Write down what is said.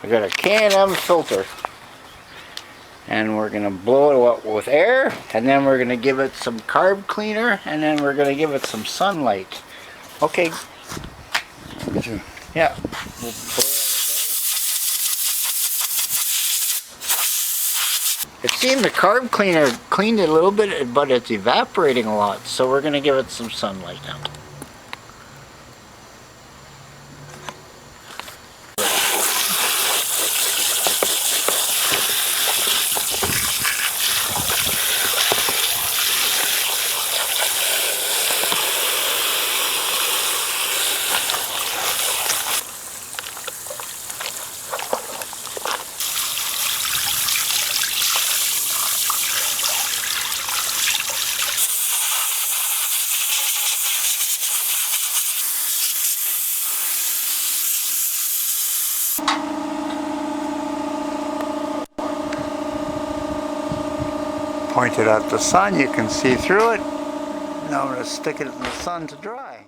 We got a K&M filter. And we're going to blow it up with air, and then we're going to give it some carb cleaner, and then we're going to give it some sunlight. Okay. Yeah. We'll blow it with air. It seemed the carb cleaner cleaned it a little bit, but it's evaporating a lot, so we're going to give it some sunlight now. Point it at the sun, you can see through it. Now I'm going to stick it in the sun to dry.